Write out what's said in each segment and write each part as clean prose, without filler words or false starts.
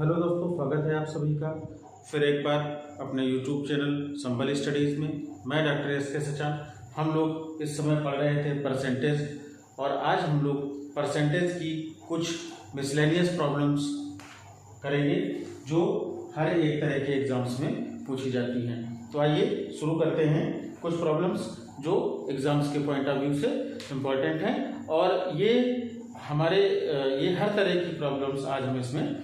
Hello दोस्तों, स्वागत है आप सभी का फिर एक बार अपने YouTube चैनल संबल स्टडीज़ में। मैं डॉक्टर एस के सचान। हम लोग इस समय पढ़ रहे थे परसेंटेज, और आज हम लोग परसेंटेज की कुछ मिसलेनियस प्रॉब्लम्स करेंगे जो हर एक तरह के एग्ज़ाम्स में पूछी जाती हैं। तो आइए शुरू करते हैं। कुछ प्रॉब्लम्स जो एग्ज़ाम्स के पॉइंट ऑफ व्यू से इम्पोर्टेंट हैं, और ये हर तरह की प्रॉब्लम्स आज हम इसमें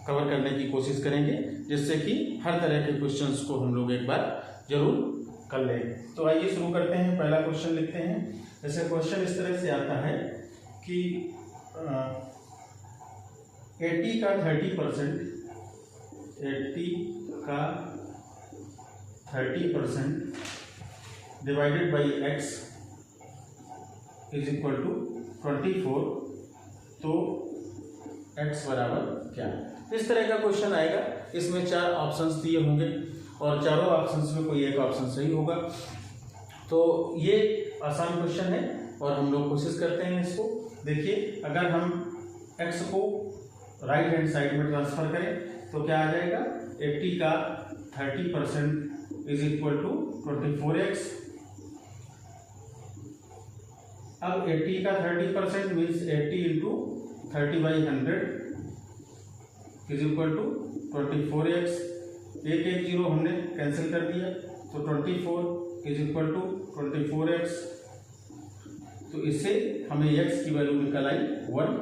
कवर करने की कोशिश करेंगे, जिससे कि हर तरह के क्वेश्चंस को हम लोग एक बार जरूर कर लें। तो आइए शुरू करते हैं। पहला क्वेश्चन लिखते हैं। जैसे क्वेश्चन इस तरह से आता है कि 80 का 30% divided by x is equal to 24, तो x बराबर क्या है। इस तरह का क्वेश्चन आएगा। इसमें 4 ऑप्शंस दिए होंगे और चारों ऑप्शंस में कोई एक ऑप्शन सही होगा। तो ये आसान क्वेश्चन है और हम लोग कोशिश करते हैं इसको। देखिए, अगर हम x को राइट हैंड साइड में ट्रांसफर करें तो क्या आ जाएगा। 80 का 30% इज इक्वल टू 24x। अब 80 का 30% means 80 into 30/100 is equal to 24x। एक 0 हमने कैंसिल कर दिया, तो 24 इज इक्वल टू 24x। तो इससे हमें x की वैल्यू निकल आई 1,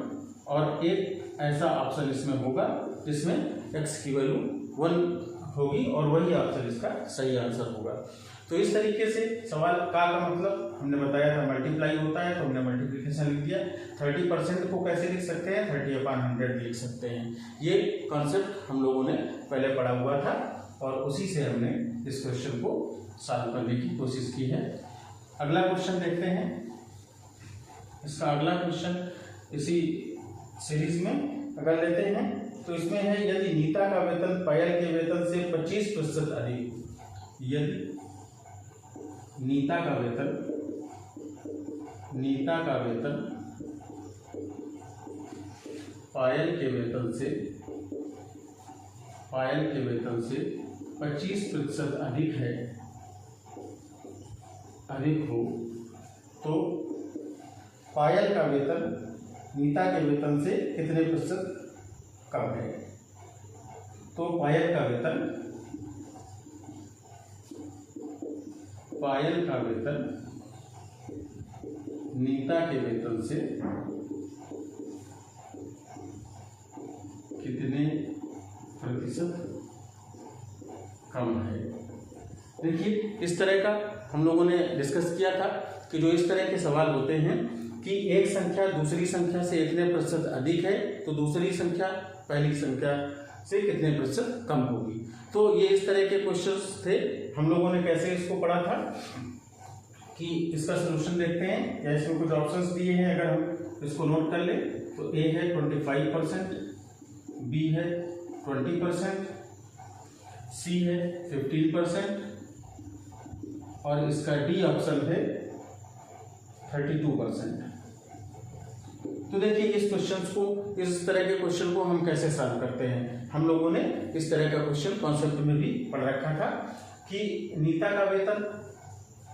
और एक ऐसा ऑप्शन इसमें होगा जिसमें x की वैल्यू 1 होगी और वही ऑप्शन इसका सही आंसर होगा। तो इस तरीके से सवाल का मतलब हमने बताया था मल्टीप्लाई होता है, तो हमने मल्टीप्लिकेशन लिख दिया। 30% को कैसे लिख सकते हैं, 30/100 लिख सकते हैं। ये कॉन्सेप्ट हम लोगों ने पहले पढ़ा हुआ था और उसी से हमने इस क्वेश्चन को सॉल्व करने की कोशिश की है। अगला क्वेश्चन देखते हैं। इसका अगला क्वेश्चन इसी सीरीज में अगर लेते हैं तो इसमें है, यदि नीता का वेतन पायल के वेतन से 25% अधिक हो। यदि नीता का वेतन पायल के वेतन से 25% अधिक हो, तो पायल का वेतन नीता के वेतन से कितने प्रतिशत कम है। तो पायल का वेतन नीता के वेतन से कितने प्रतिशत कम है। देखिए, इस तरह का हम लोगों ने डिस्कस किया था कि जो इस तरह के सवाल होते हैं कि एक संख्या दूसरी संख्या से इतने प्रतिशत अधिक है, तो दूसरी संख्या पहली संख्या से कितने प्रतिशत कम होगी। तो ये इस तरह के क्वेश्चंस थे। हम लोगों ने कैसे इसको पढ़ा था कि इसका सलूशन देखते हैं, या इसमें कुछ ऑप्शंस दिए हैं, अगर हम इसको नोट कर ले तो ए है 25%, बी है 20%, सी है 15%, और इसका डी ऑप्शन है 32%। तो देखिए, इस तरह के क्वेश्चन को हम कैसे सॉल्व करते हैं। हम लोगों ने इस तरह का क्वेश्चन कॉन्सेप्ट में भी पढ़ रखा था कि नीता का वेतन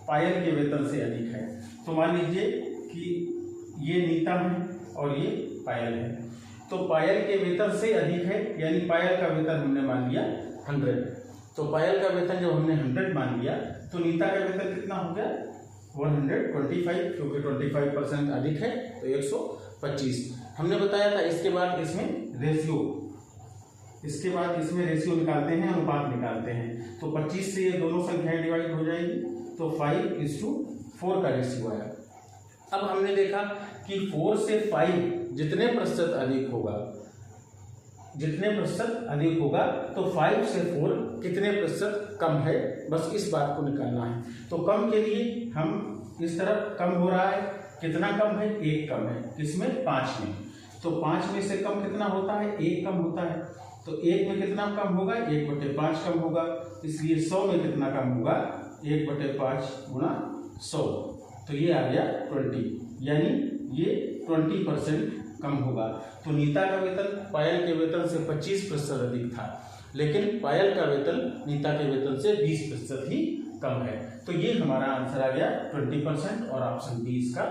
पायल के वेतन से अधिक है। तो मान लीजिए कि ये नीता है और ये पायल है। तो पायल के वेतन से अधिक है, यानी पायल का वेतन हमने मान लिया 100। तो पायल का वेतन जब हमने 100 मान लिया, तो नीता का वेतन कितना हो गया 125, क्योंकि 25% अधिक है तो 125 हमने बताया था। इसके बाद इसमें रेशियो निकालते हैं, अनुपात निकालते हैं। तो 25 से ये दोनों संख्याएं डिवाइड हो जाएगी, तो 5:4 का रेशियो आया। अब हमने देखा कि 4 से 5 जितने प्रतिशत अधिक होगा तो 5 से 4 कितने प्रतिशत कम है, बस इस बात को निकालना है। तो कम के लिए हम इस तरफ कम हो रहा है, कितना कम है, 1 कम है, किसमें 5 में। तो 5 में से कम कितना होता है, 1 कम होता है। तो 1 में कितना कम होगा, 1/5 कम होगा। इसलिए 100 में कितना कम होगा, 1/5 गुणा 100, तो ये आ गया 20, यानी ये 20% कम होगा। तो नीता का वेतन पायल के वेतन से 25% अधिक था, लेकिन पायल का वेतन नीता के वेतन से 20% ही कम है। तो ये हमारा आंसर आ गया 20% और ऑप्शन बी इसका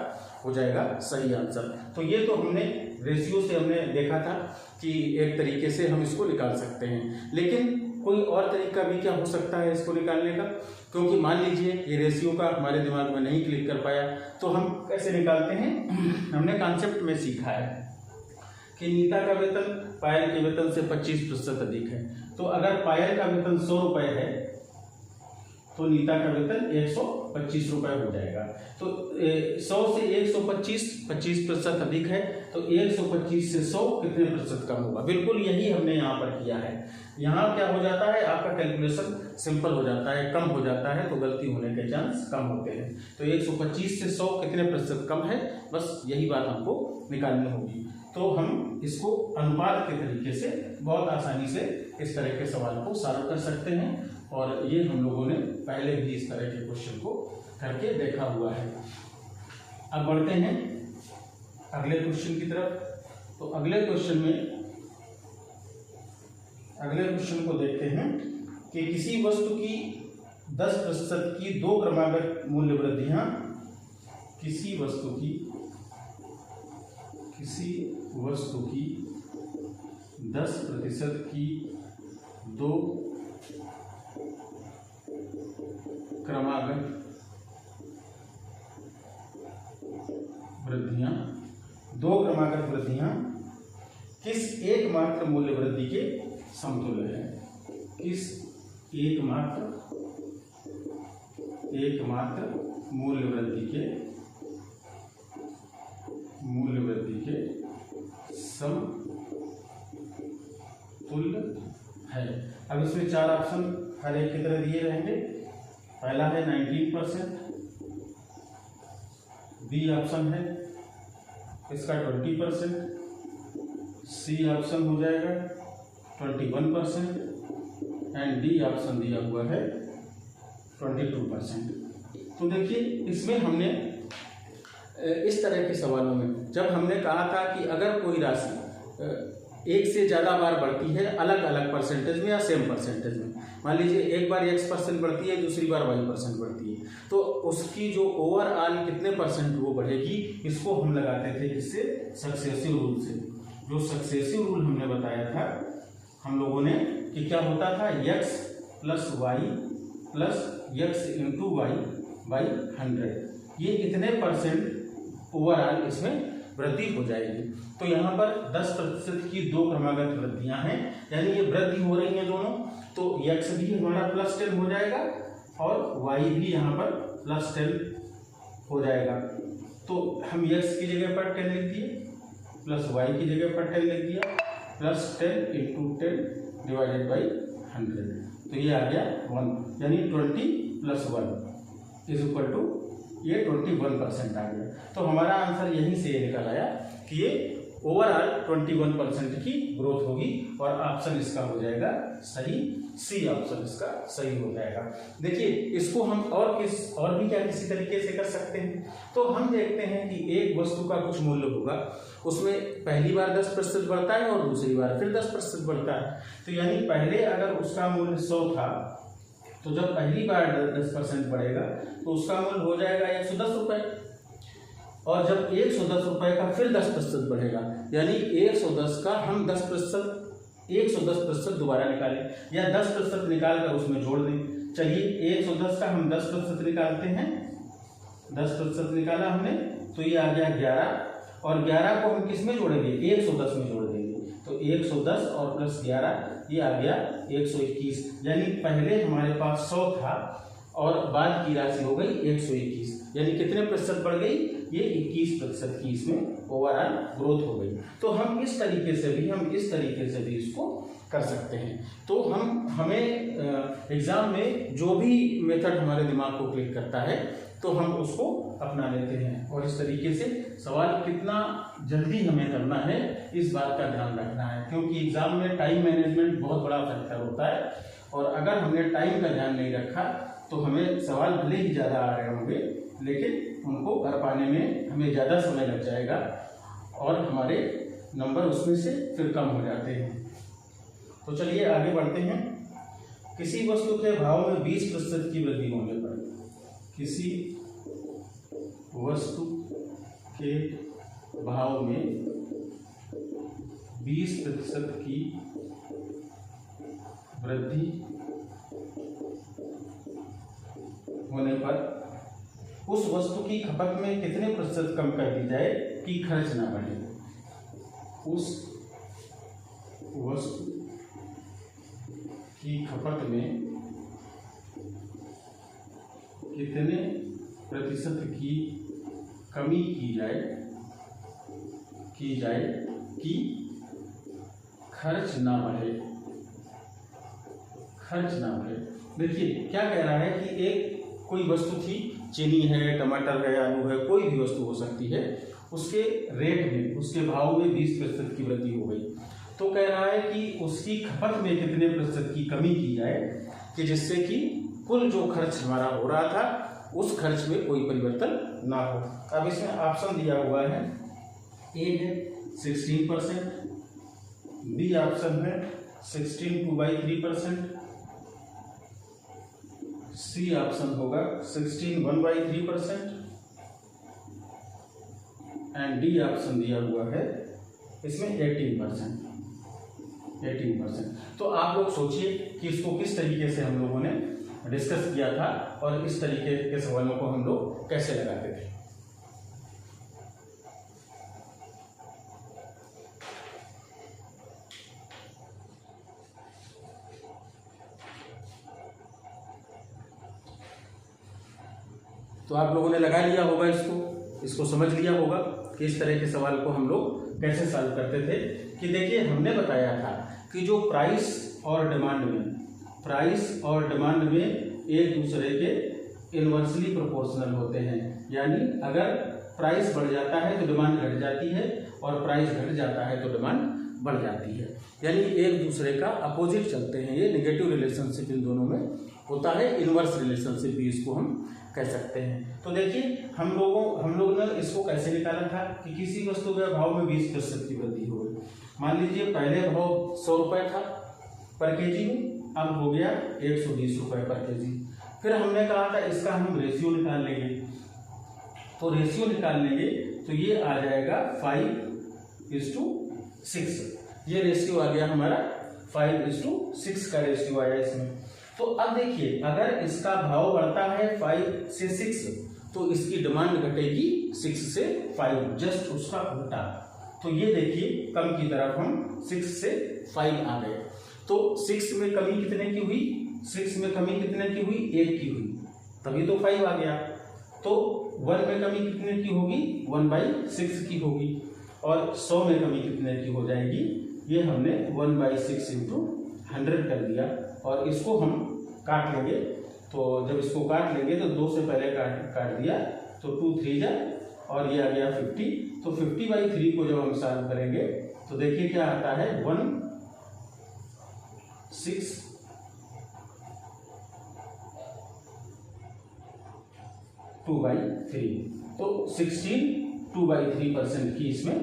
हो जाएगा सही आंसर। तो ये तो हमने रेशियो से हमने देखा था कि एक तरीके से हम इसको निकाल सकते हैं, लेकिन कोई और तरीका भी क्या हो सकता है इसको निकालने का, क्योंकि मान लीजिए ये रेशियो का हमारे दिमाग में नहीं क्लिक कर पाया, तो हम कैसे निकालते हैं। हमने कॉन्सेप्ट में सीखा है कि नीता का वेतन पायल के वेतन से 25% अधिक है। तो अगर पायल का वेतन 100 रुपये है तो नीता का वेतन 125 रुपये हो जाएगा। तो 100 से 125 25% अधिक है, तो 125 से 100 कितने प्रतिशत कम होगा। बिल्कुल यही हमने यहाँ पर किया है। यहाँ क्या हो जाता है, आपका कैलकुलेशन सिंपल हो जाता है, कम हो जाता है, तो गलती होने के चांस कम होते हैं। तो 125 से 100 कितने प्रतिशत कम है, बस यही बात हमको निकालनी होगी। तो हम इसको अनुपात के तरीके से बहुत आसानी से इस तरह के सवाल को सॉल्व कर सकते हैं, और ये हम लोगों ने पहले भी इस तरह के क्वेश्चन को करके देखा हुआ है। अब बढ़ते हैं अगले क्वेश्चन की तरफ। तो अगले क्वेश्चन को देखते हैं कि किसी वस्तु की 10% की 2 क्रमागत मूल्य वृद्धियां, किसी वस्तु की 10% की 2 क्रमागत वृद्धियां किस एकमात्र मूल्य वृद्धि के समतुल्य है। किस एकमात्र मूल्य वृद्धि के समतुल्य है। अब इसमें 4 ऑप्शन हर एक की तरह दिए रहेंगे। पहला है 19%, बी ऑप्शन है इसका 20%, सी ऑप्शन हो जाएगा 21% एंड डी ऑप्शन दिया हुआ है 22%। तो देखिए इसमें हमने इस तरह के सवालों में जब हमने कहा था कि अगर कोई राशि एक से ज़्यादा बार बढ़ती है अलग अलग परसेंटेज में या सेम परसेंटेज में, मान लीजिए एक बार x% बढ़ती है, दूसरी बार y% बढ़ती है, तो उसकी जो ओवरऑल कितने परसेंट वो बढ़ेगी, इसको हम लगाते थे किससे, सक्सेसिव रूल से। जो सक्सेसिव रूल हमने बताया था हम लोगों ने कि क्या होता था, x plus Y plus x into Y by 100, ये कितने परसेंट ओवरऑल इसमें वृद्धि हो जाएगी। तो यहाँ पर 10% की 2 क्रमागत वृद्धियां हैं, यानी ये वृद्धि हो रही हैं दोनों, तो x भी हमारा +10 हो जाएगा और y भी यहाँ पर +10 हो जाएगा। तो हम x की जगह पर 10 लिख दिए, प्लस y की जगह पर 10 लिख दिया, +10 × 10 डिवाइडेड बाई 100, तो ये आ गया 1, यानी 20 + 1 इज इक्वल टू ये 21% आ गया। तो हमारा आंसर यहीं से ये निकल आया कि ये ओवरऑल 21% की ग्रोथ होगी, और ऑप्शन इसका हो जाएगा सही, सी ऑप्शन इसका सही हो जाएगा। देखिए इसको हम और भी क्या किसी तरीके से कर सकते हैं। तो हम देखते हैं कि एक वस्तु का कुछ मूल्य होगा, उसमें पहली बार 10% बढ़ता है और दूसरी बार फिर 10% बढ़ता है। तो यानी पहले अगर उसका मूल्य 100 था, तो जब पहली बार 10% बढ़ेगा तो उसका मूल्य हो जाएगा 110 रुपये, और जब 110 रुपये का फिर 10% बढ़ेगा, यानी 110 का हम 110% दोबारा निकालें, या 10% निकाल कर उसमें जोड़ दें। चलिए 110 का हम 10% निकालते हैं, 10% निकाला हमने, तो ये आ गया 11, और 11 को हम किस में जोड़ेंगे, 110 में जोड़ देंगे। तो 110 और प्लस 11 ये आ गया 121, यानी पहले हमारे पास 100 था और बाद की राशि हो गई 121, यानी कितने प्रतिशत बढ़ गई, ये 21% की इसमें ओवरऑल ग्रोथ हो गई। तो हम इस तरीके से भी इसको कर सकते हैं। तो हमें एग्जाम में जो भी मेथड हमारे दिमाग को क्लिक करता है तो हम उसको अपना लेते हैं, और इस तरीके से सवाल कितना जल्दी हमें करना है इस बात का ध्यान रखना है, क्योंकि एग्जाम में टाइम मैनेजमेंट बहुत बड़ा फैक्टर होता है, और अगर हमने टाइम का ध्यान नहीं रखा तो हमें सवाल भले ही ज़्यादा आ रहे होंगे, लेकिन उनको कर पाने में हमें ज़्यादा समय लग जाएगा और हमारे नंबर उसमें से फिर कम हो जाते हैं। तो चलिए आगे बढ़ते हैं। किसी वस्तु के भाव में 20% की वृद्धि होने पर, किसी वस्तु के भाव में 20% की वृद्धि होने पर उस वस्तु की खपत में कितने प्रतिशत कम कर दी जाए कि खर्च ना बढ़े। उस वस्तु की खपत में कितने प्रतिशत की कमी की जाए कि खर्च ना बढ़े। देखिए क्या कह रहा है कि एक कोई वस्तु थी, चीनी है, टमाटर है, आलू है, कोई भी वस्तु हो सकती है, उसके रेट में, उसके भाव में 20% की वृद्धि हो गई। तो कह रहा है कि उसकी खपत में कितने प्रतिशत की कमी की जाए कि जिससे कि कुल जो खर्च हमारा हो रहा था उस खर्च में कोई परिवर्तन ना हो। अब इसमें ऑप्शन दिया हुआ है, ए है 16%, बी ऑप्शन है 16 2/3%, सी ऑप्शन होगा 16 1/3% एंड डी ऑप्शन दिया हुआ है इसमें 18%। तो आप लोग सोचिए कि इसको किस तरीके से हम लोगों ने डिस्कस किया था और इस तरीके के सवालों को हम लोग कैसे लगाते थे। तो आप लोगों ने लगा लिया होगा, इसको समझ लिया होगा कि इस तरह के सवाल को हम लोग कैसे सॉल्व करते थे। कि देखिए हमने बताया था कि जो प्राइस और डिमांड में एक दूसरे के इनवर्सली प्रोपोर्शनल होते हैं। यानी अगर प्राइस बढ़ जाता है तो डिमांड घट जाती है और प्राइस घट जाता है तो डिमांड बढ़ जाती है। यानी एक दूसरे का अपोजिट चलते हैं। ये नेगेटिव रिलेशनशिप इन दोनों में होता है, इनवर्स रिलेशनशिप भी इसको हम कह सकते हैं। तो देखिए हम लोग ने इसको कैसे निकाला था कि किसी वस्तु के भाव में 20% की वृद्धि हो गई। मान लीजिए पहले भाव 100 रुपये था पर केजी में, अब हो गया 120 रुपये पर केजी। फिर हमने कहा था इसका हम रेशियो निकाल लेंगे। तो रेशियो निकाल लेंगे तो ये आ जाएगा 5:6। ये रेशियो आ गया हमारा 5:6 का रेशियो आया इसमें। तो अब देखिए अगर इसका भाव बढ़ता है 5 से 6 तो इसकी डिमांड घटेगी 6 से 5, जस्ट उसका उल्टा। तो ये देखिए कम की तरफ हम 6 से 5 आ गए। तो 6 में कमी कितने की हुई? 6 में कमी कितने की हुई? 1 की हुई, तभी तो 5 आ गया। तो 1 में कमी कितने की होगी? 1/6 की होगी। और 100 में कमी कितने की हो जाएगी? ये हमने 1/6 × 100 कर दिया। और इसको हम काट लेंगे। तो जब इसको काट लेंगे तो 2 से पहले काट दिया तो 2 3 जा और ये आ गया 50। तो 50/3 को जब हम सॉल्व करेंगे तो देखिए क्या आता है 1/6 2/3। तो 16 2/3% की इसमें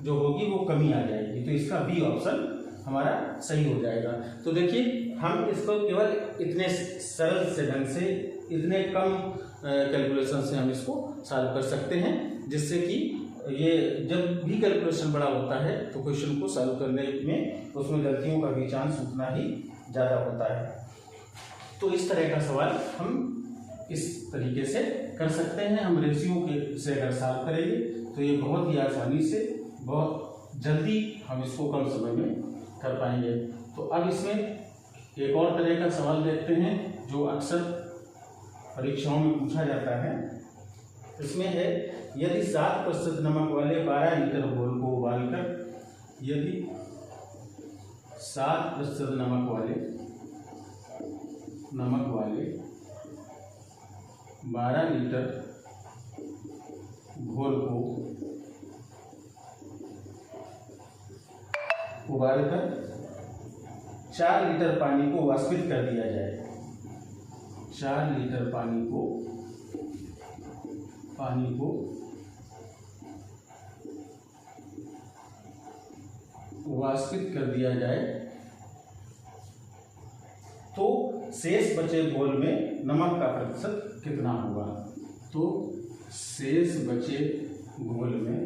जो होगी वो कमी आ जाएगी। तो इसका बी ऑप्शन हमारा सही हो जाएगा। तो देखिए हम इसको केवल इतने सरल से ढंग से, इतने कम कैलकुलेशन से हम इसको सॉल्व कर सकते हैं, जिससे कि ये जब भी कैलकुलेशन बड़ा होता है तो क्वेश्चन को सॉल्व करने में उसमें गलतियों का भी चांस उतना ही ज़्यादा होता है। तो इस तरह का सवाल हम इस तरीके से कर सकते हैं। हम रेशियो के से अगर सॉल्व करेंगे तो ये बहुत ही आसानी से, बहुत जल्दी हम इसको कम समय में कर पाएंगे। तो अब इसमें एक और तरह का सवाल देखते हैं जो अक्सर परीक्षाओं में पूछा जाता है। इसमें है यदि 7% नमक वाले 12 लीटर घोल को उबालकर, यदि 7% नमक वाले 12 लीटर घोल को उबालकर 4 लीटर पानी को वाष्पित कर दिया जाए। 4 लीटर पानी को वाष्पित कर दिया जाए तो शेष बचे घोल में नमक का प्रतिशत कितना होगा। तो शेष बचे घोल में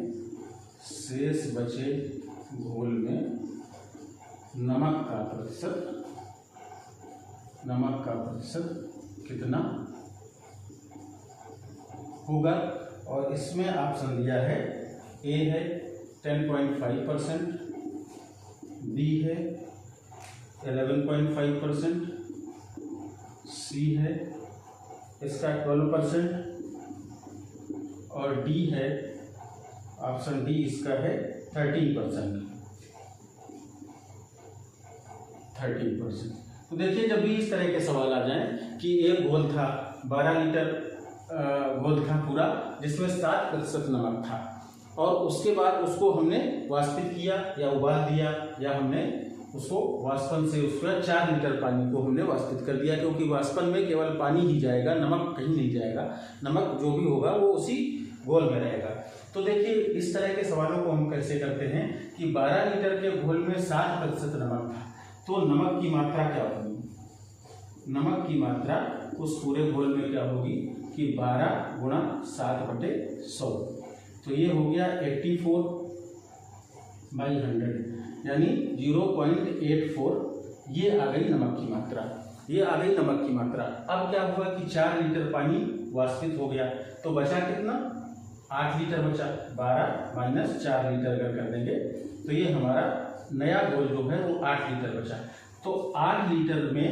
नमक का प्रतिशत कितना होगा। और इसमें ऑप्शन दिया है, ए है 10.5%, बी है 11.5%, सी है इसका 12% और डी है, ऑप्शन डी इसका है 13%। तो देखिए, जब भी इस तरह के सवाल आ जाएं कि एक घोल था 12 लीटर घोल था पूरा, जिसमें 7% नमक था, और उसके बाद उसको हमने वाष्पित किया या उबाल दिया, या हमने उसको वाष्पन से उसका 4 लीटर पानी को हमने वाष्पित कर दिया, क्योंकि वाष्पन में केवल पानी ही जाएगा, नमक कहीं नहीं जाएगा, नमक जो भी होगा वो उसी घोल में रहेगा। तो देखिए, इस तरह के सवालों को हम कैसे करते हैं कि 12 लीटर के घोल में 7% नमक था, तो नमक की मात्रा क्या होगी। नमक की मात्रा उस पूरे घोल में क्या होगी कि 12 गुणा 7/100, तो ये हो गया 84/100, यानी 0.84। ये आ गई नमक की मात्रा। अब क्या हुआ कि 4 लीटर पानी वाष्पित हो गया, तो बचा कितना, 8 लीटर बचा। 12 माइनस 4 लीटर अगर कर देंगे तो ये हमारा नया घोल जो है वो 8 लीटर बचा। तो 8 लीटर में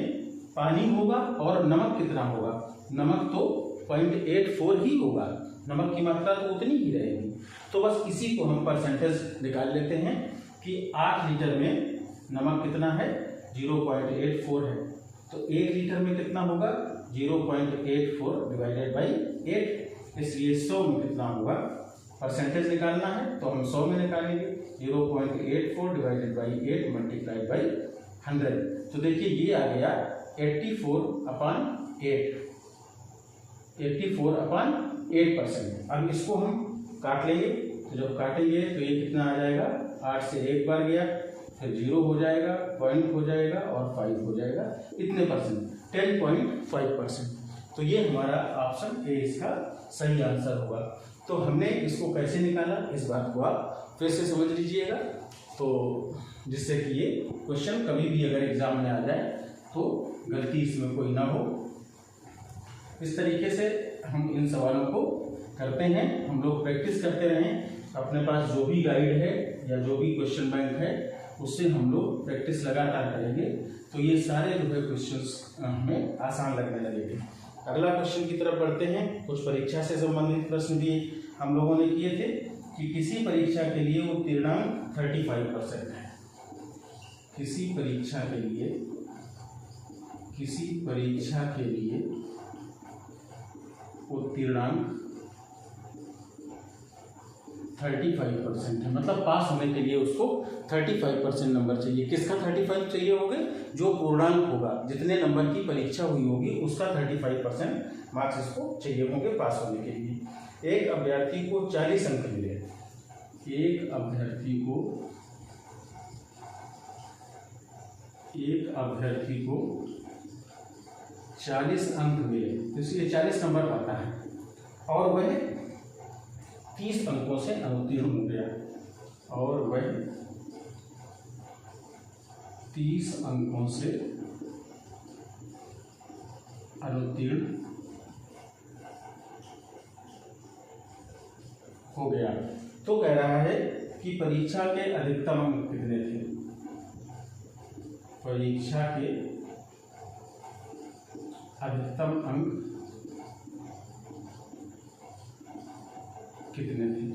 पानी होगा और नमक कितना होगा, नमक तो 0.84 ही होगा, नमक की मात्रा तो उतनी ही रहेगी। तो बस इसी को हम परसेंटेज निकाल लेते हैं कि 8 लीटर में नमक कितना है, 0.84 है, तो 1 लीटर में कितना होगा, 0.84 डिवाइडेड बाई 8, इसलिए 100 में कितना होगा, परसेंटेज निकालना है तो हम 100 में निकालेंगे, 0.84 डिवाइडेड बाई 8 मल्टीप्लाइड बाई 100। तो देखिए, ये आ गया 84/8%। अब इसको हम काट लेंगे, तो जब काटेंगे तो ये कितना आ जाएगा, 8 से एक बार गया, फिर 0 हो जाएगा, पॉइंट हो जाएगा और 5 हो जाएगा, इतने परसेंट, 10.5%। तो ये हमारा ऑप्शन ए इसका सही आंसर होगा। तो हमने इसको कैसे निकाला, इस बात को आप फिर से समझ लीजिएगा, तो जिससे कि ये क्वेश्चन कभी भी अगर एग्जाम में आ जाए तो गलती इसमें कोई ना हो। इस तरीके से हम इन सवालों को करते हैं, हम लोग प्रैक्टिस करते रहें। अपने पास जो भी गाइड है या जो भी क्वेश्चन बैंक है उससे हम लोग प्रैक्टिस लगातार करेंगे, तो ये सारे जो है क्वेश्चंस हमें आसान लगने लगेंगे। अगला क्वेश्चन की तरफ बढ़ते हैं। कुछ परीक्षा से संबंधित प्रश्न भी हम लोगों ने किए थे कि किसी परीक्षा के लिए उत्तीर्णांक 35% है। किसी परीक्षा के लिए उत्तीर्णांक 35% है, मतलब पास होने के लिए उसको 35% नंबर चाहिए। किसका 35 चाहिए होंगे, जो पूर्णांक होगा, जितने नंबर की परीक्षा हुई होगी उसका 35% मार्क्स इसको चाहिए होंगे पास होने के लिए। एक अभ्यर्थी को 40 अंक मिले, एक अभ्यर्थी को 40 अंक मिले, तो इसलिए 40 नंबर पाता है, और वह 30 अंकों से अनुत्तीर्ण हो गया, और वह 30 अंकों से अनुत्तीर्ण हो गया। तो कह रहा है कि परीक्षा के अधिकतम अंक कितने थे, परीक्षा के अधिकतम अंक कितने थे।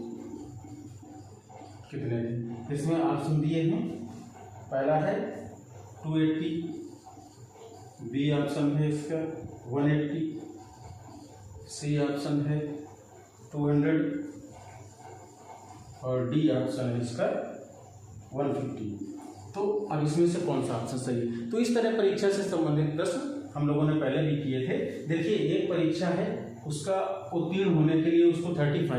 इसमें ऑप्शन दिए हैं, पहला है 280, बी ऑप्शन है इसका 180, सी ऑप्शन है 200 और डी ऑप्शन है इसका 150। तो अब इसमें से कौन सा ऑप्शन सही है। तो इस तरह परीक्षा से संबंधित प्रश्न हम लोगों ने पहले भी किए थे। देखिए, एक परीक्षा है, उसका उत्तीर्ण होने के लिए उसको 35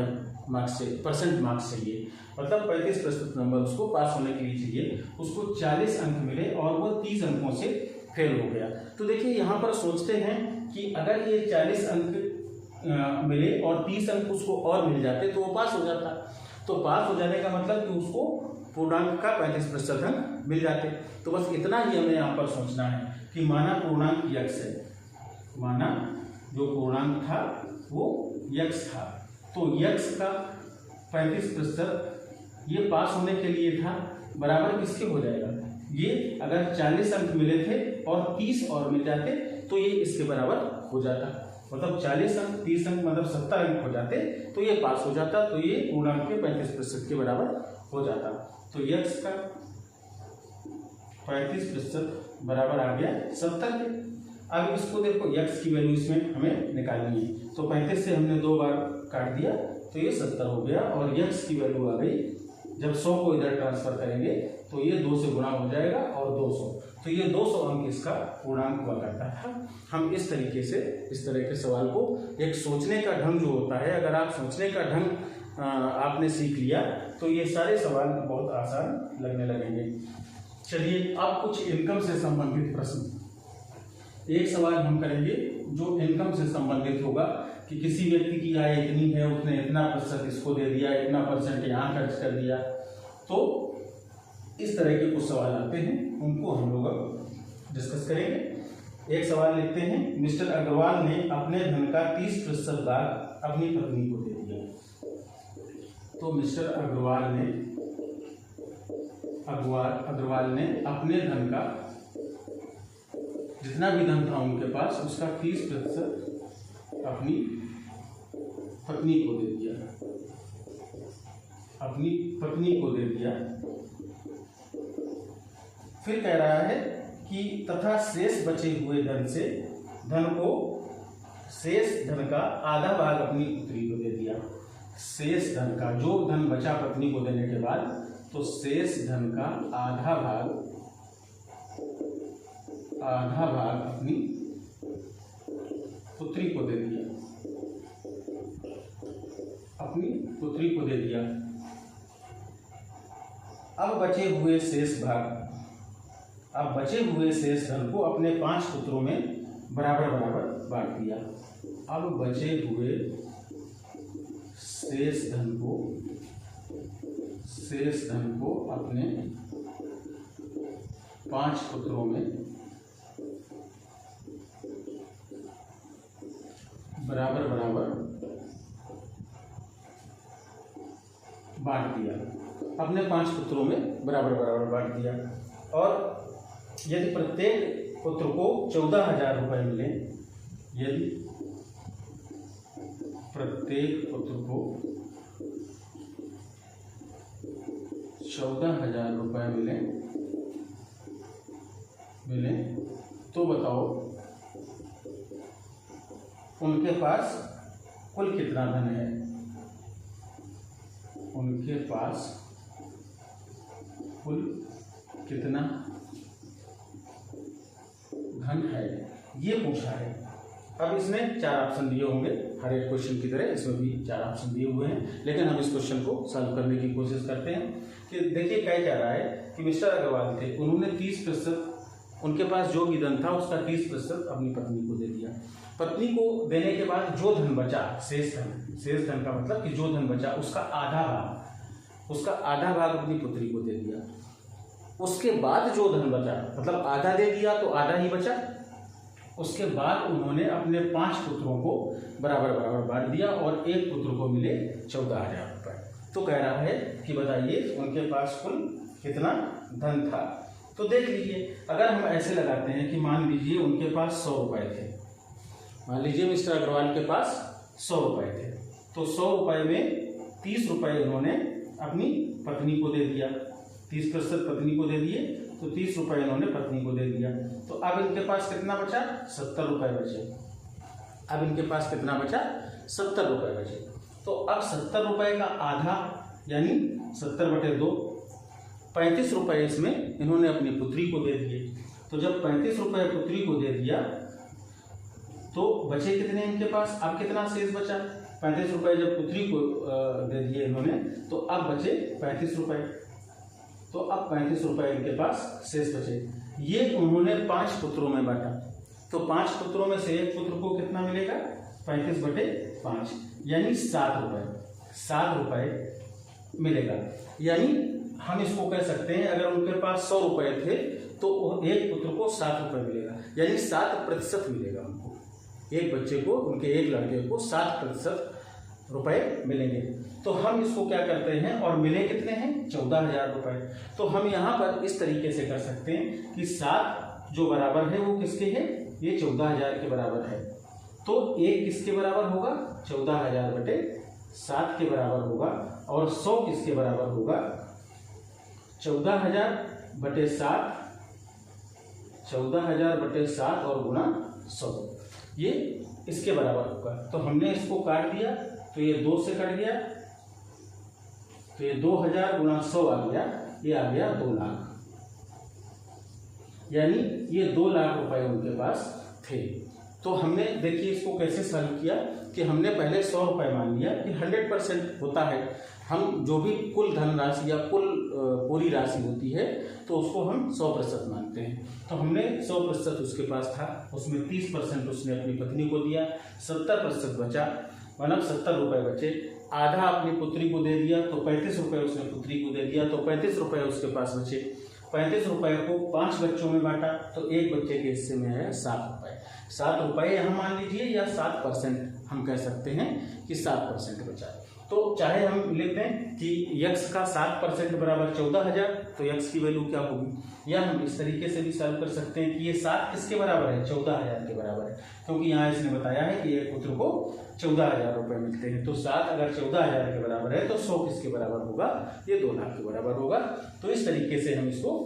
मार्क्स चाहिए, परसेंट मार्क्स चाहिए, मतलब 35% नंबर उसको पास होने के लिए चाहिए। उसको 40 अंक मिले और वो 30 अंकों से फेल हो गया। तो देखिए यहाँ पर सोचते हैं कि अगर ये 40 अंक मिले और 30 अंक उसको और मिल जाते तो वो पास हो जाता। तो पास हो जाने का मतलब कि उसको पूर्णांक का 35% अंक मिल जाते। तो बस इतना ही हमें यहाँ पर सोचना है कि माना पूर्णांक यक्स है, माना जो पूर्णांक था वो यक्स था, तो यक्स का 35% ये पास होने के लिए था, बराबर किसके हो जाएगा, ये अगर 40 अंक मिले थे और 30 और मिल जाते तो ये इसके बराबर हो जाता, मतलब 40 अंक 30 अंक मतलब 70 अंक हो जाते तो ये पास हो जाता। तो ये पूर्णांक के 35% के बराबर हो जाता। तो यक्स का 35% बराबर आ गया 70 के। अब इसको देखो यक्स की वैल्यू इसमें हमें निकालनी है, तो 35 से हमने 2 बार काट दिया तो ये 70 हो गया और यक्स की वैल्यू आ गई, जब 100 को इधर ट्रांसफर करेंगे तो ये 2 से गुणा हो जाएगा और 200, तो ये 200 अंक इसका पूर्णांक हुआ करता था। हम इस तरीके से इस तरह के सवाल को, एक सोचने का ढंग जो होता है, अगर आप सोचने का ढंग आपने सीख लिया तो ये सारे सवाल बहुत आसान लगने लगेंगे। चलिए अब कुछ इनकम से संबंधित प्रश्न, एक सवाल हम करेंगे जो इनकम से संबंधित होगा कि किसी व्यक्ति की आय इतनी है, उसने इतना प्रतिशत इसको दे दिया, इतना परसेंट यहाँ खर्च कर दिया। तो इस तरह के कुछ सवाल आते हैं, उनको हम लोग डिस्कस करेंगे। एक सवाल लिखते हैं, मिस्टर अग्रवाल ने अपने धन का 30% भाग अपनी पत्नी को दे दिया। तो मिस्टर अग्रवाल ने अपने धन का, जितना भी धन था उनके पास, उसका 30% अपनी पत्नी को दे दिया, अपनी पत्नी को दे दिया। फिर कह रहा है कि तथा शेष बचे हुए धन से, धन को, शेष धन का आधा भाग अपनी पुत्री को दे दिया। शेष धन का, जो धन बचा पत्नी को देने के बाद, तो शेष धन का आधा भाग अपनी पुत्री को दे दिया, अपनी पुत्री को दे दिया। अब बचे हुए शेष धन को अपने 5 पुत्रों में बराबर बराबर बांट दिया। अब बचे हुए शेष धन को अपने 5 पुत्रों में बराबर बराबर बांट दिया, अपने 5 पुत्रों में बराबर बराबर बांट दिया। और यदि प्रत्येक पुत्र को 14,000 रुपये मिले, यदि प्रत्येक पुत्र को 14,000 रुपये मिले तो बताओ उनके पास कुल कितना धन है, उनके पास कुल कितना धन है, ये पूछा है। अब इसमें 4 ऑप्शन दिए होंगे, हर एक क्वेश्चन की तरह इसमें भी 4 ऑप्शन दिए हुए हैं, लेकिन हम इस क्वेश्चन को सॉल्व करने की कोशिश करते हैं। कि देखिए क्या कह रहा है कि मिस्टर अग्रवाल थे, उन्होंने 30%, उनके पास जो भी धन था उसका 30% अपनी पत्नी को दे दिया। पत्नी को देने के बाद जो धन बचा, शेष धन का मतलब कि जो धन बचा उसका आधा भाग अपनी पुत्री को दे दिया। उसके बाद जो धन बचा, मतलब आधा दे दिया तो आधा ही बचा, उसके बाद उन्होंने अपने 5 पुत्रों को बराबर बराबर बांट दिया और एक पुत्र को मिले 14,000 रुपये। तो कह रहा है कि बताइए उनके पास कुल कितना धन था। तो देख लीजिए, अगर हम ऐसे लगाते हैं कि मान लीजिए उनके पास 100 रुपये थे, मान लीजिए मिस्टर अग्रवाल के पास 100 रुपये थे, तो 100 रुपये में 30 रुपये उन्होंने अपनी पत्नी को दे दिया, 30% पत्नी को दे दिए, तो 30 रुपये इन्होंने पत्नी को दे दिया। तो अब इनके पास कितना बचा, 70 रुपये बचे। अब इनके पास कितना बचा, 70 रुपये बचे। तो अब 70 रुपये का आधा यानी 70/2, 35 रुपये इसमें इन्होंने अपनी पुत्री को दे दिए। तो जब 35 रुपये पुत्री को दे दिया तो बचे कितने इनके पास, अब कितना शेष बचा, 35 रुपये जब पुत्री को दे दिए इन्होंने, तो अब बचे 35 रुपये। तो अब 35 रुपये इनके पास शेष बचे। ये उन्होंने 5 पुत्रों में बांटा, तो 5 पुत्रों में से एक पुत्र को कितना मिलेगा, 35/5 यानी 7 रुपये। 7 रुपये मिलेगा। यानी हम इसको कह सकते हैं, अगर उनके पास 100 रुपये थे तो एक पुत्र को 7 रुपये मिलेगा, यानी 7% मिलेगा उनको। एक बच्चे को, उनके एक लड़के को 7% रुपये मिलेंगे। तो हम इसको क्या करते हैं, और मिले कितने हैं, 14,000 रुपये। तो हम यहाँ पर इस तरीके से कर सकते हैं कि 7 जो बराबर है वो किसके है, ये 14,000 के बराबर है। तो एक किसके बराबर होगा, 14,000/7 के बराबर होगा। और 100 किसके बराबर होगा, 14,000/7, 14,000/7 और गुणा 100, ये इसके बराबर होगा। तो हमने इसको काट दिया, तो ये 2 से कट गया, तो ये 2,000 गुणा 100 आ गया, ये आ गया 2 लाख। यानी ये 2 लाख रुपए उनके पास थे। तो हमने देखिए इसको कैसे सॉल्व किया कि हमने पहले 100 रुपये मान लिया कि 100% होता है। हम जो भी कुल धनराशि या कुल पूरी राशि होती है तो उसको हम 100% मानते हैं। तो हमने 100% उसके पास था, उसमें 30% उसने अपनी पत्नी को दिया, 70% बचा, मतलब 70 रुपये बचे। आधा अपनी पुत्री को दे दिया, तो 35 रुपये उसने पुत्री को दे दिया, तो 35 रुपये उसके पास बचे। 35 रुपये को 5 बच्चों में बांटा, तो एक बच्चे के हिस्से में है 7 रुपये। 7 रुपये यहाँ मान लीजिए, या 7% हम कह सकते हैं कि 7% बचा। तो चाहे हम लिख दें कि x का 7% बराबर 14,000, तो x की वैल्यू क्या होगी, या हम इस तरीके से भी सॉल्व कर सकते हैं कि ये 7 किसके बराबर है, 14,000 के बराबर है, क्योंकि यहाँ इसने बताया है कि एक पुत्र को 14,000 रुपये मिलते हैं। तो 7 अगर 14,000 के बराबर है तो 100 किसके बराबर होगा, ये 2 लाख के बराबर होगा। तो इस तरीके से हम इसको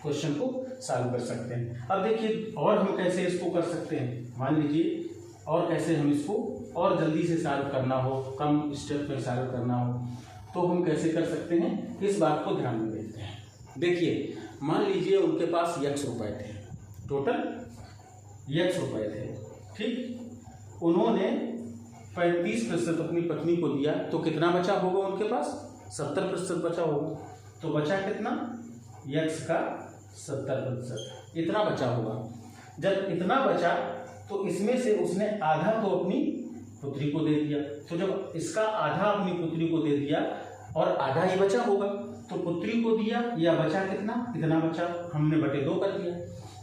क्वेश्चन को सॉल्व कर सकते हैं। अब देखिए और हम कैसे इसको कर सकते हैं, मान लीजिए और कैसे हम इसको और जल्दी से सॉल्व करना हो, कम स्टेप में सॉल्व करना हो, तो हम कैसे कर सकते हैं, इस बात को ध्यान में देते हैं। देखिए मान लीजिए उनके पास x रुपये थे, टोटल x रुपये थे, ठीक। उन्होंने 35% अपनी पत्नी को दिया, तो कितना बचा होगा उनके पास, 70% बचा होगा। तो बचा कितना, x का 70%, इतना बचा होगा। जब इतना बचा तो इसमें से उसने आधा तो अपनी पुत्री को दे दिया। तो जब इसका आधा अपनी पुत्री को दे दिया और आधा ही बचा होगा, तो पुत्री को दिया, या बचा कितना, इतना बचा, हमने बटे 2 कर दिया,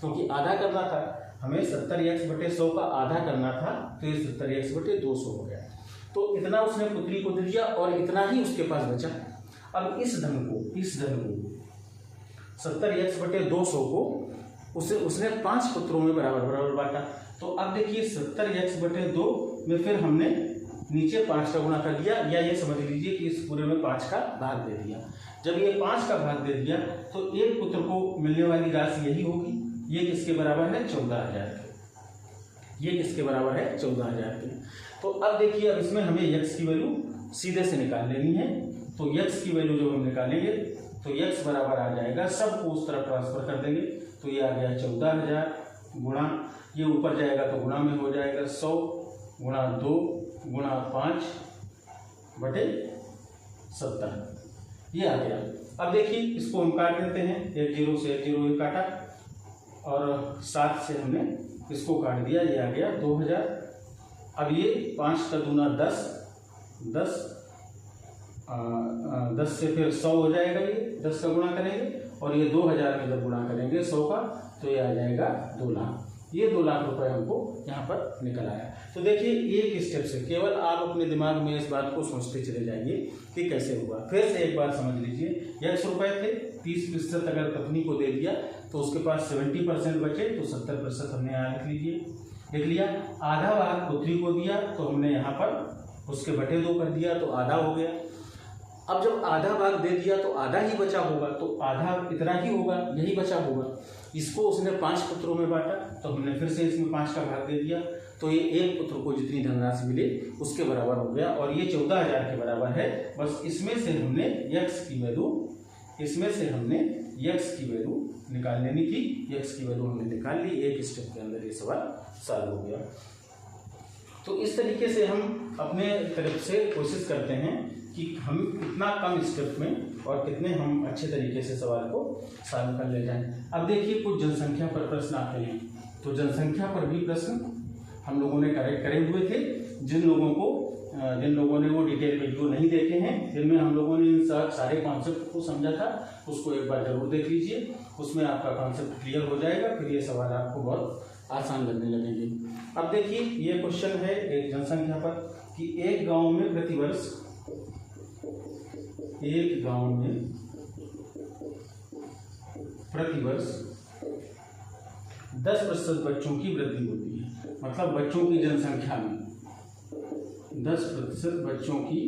क्योंकि आधा करना था हमें, 70x/100 का आधा करना था, तो ये 70x/200 हो गया। तो इतना उसने पुत्री को दे दिया और इतना ही उसके पास बचा। अब इस धन को 70x/200 को उसने 5 पुत्रों में बराबर बराबर बांटा। तो अब देखिए 70x/2 में फिर हमने नीचे 5 का गुणा कर दिया, या ये समझ लीजिए कि इस पूरे में 5 का भाग दे दिया। जब ये 5 का भाग दे दिया तो एक पुत्र को मिलने वाली राशि यही होगी। ये किसके बराबर है, 14,000 के। ये किसके बराबर है, 14,000 के। तो अब देखिए अब इसमें हमें x की वैल्यू सीधे से निकाल लेनी है। तो x की वैल्यू जब हम निकालेंगे तो x बराबर आ जाएगा, सबको उस तरफ ट्रांसफर कर देंगे, तो ये आ गया 14,000 गुणा, ये ऊपर जाएगा तो गुणा में हो जाएगा 100 गुणा 2 गुणा 5/70, ये आ गया। अब देखिए इसको हम काट देते हैं, एक 0 से एक 0 काटा और 7 से हमने इसको काट दिया, ये आ गया 2,000। अब ये 5 का दूना 10, 10 से फिर 100 हो जाएगा, ये 10 का गुणा करेंगे और ये 2,000 में जब गुणा करेंगे 100 का, तो ये आ जाएगा 2 लाख। ये 2 लाख रुपए हमको यहाँ पर निकल आया। तो देखिए एक स्टेप से केवल आप अपने दिमाग में इस बात को सोचते चले जाइए कि कैसे हुआ। फिर से एक बात समझ लीजिए, x रुपए थे, 30% अगर पत्नी को दे दिया तो उसके पास 70% बचे, तो 70% हमने यहाँ लिख लिया। आधा भाग पुत्री को दिया तो हमने यहाँ पर उसके बटे 2 कर दिया, तो आधा हो गया। अब जब आधा भाग दे दिया तो आधा ही बचा होगा, तो आधा इतना ही होगा, यही बचा होगा। इसको उसने 5 पुत्रों में बांटा, तो हमने फिर से इसमें 5 का भाग दे दिया, तो ये एक पुत्र को जितनी धनराशि मिली उसके बराबर हो गया, और ये 14,000 के बराबर है। बस इसमें से हमने x की वैल्यू निकाल लेनी थी। x की वैल्यू हमने निकाल ली, एक स्टेप के अंदर ये सवाल सॉल्व हो गया। तो इस तरीके से हम अपने तरफ से कोशिश करते हैं कि हम कितना कम स्टेप में और कितने हम अच्छे तरीके से सवाल को सॉल्व कर ले जाएं। अब देखिए कुछ जनसंख्या पर प्रश्न आते हैं, तो जनसंख्या पर भी प्रश्न हम लोगों ने करेक्ट करे हुए थे। जिन लोगों ने वो डिटेल वीडियो नहीं देखे हैं, जिनमें हम लोगों ने इन सारे कॉन्सेप्ट को समझा था, उसको एक बार जरूर देख लीजिए, उसमें आपका कॉन्सेप्ट क्लियर हो जाएगा, फिर ये सवाल आपको बहुत आसान लगने लगेंगे। अब देखिए ये क्वेश्चन है एक जनसंख्या पर कि एक गांव में प्रतिवर्ष 10% बच्चों की वृद्धि होती है। मतलब बच्चों की जनसंख्या में 10% बच्चों की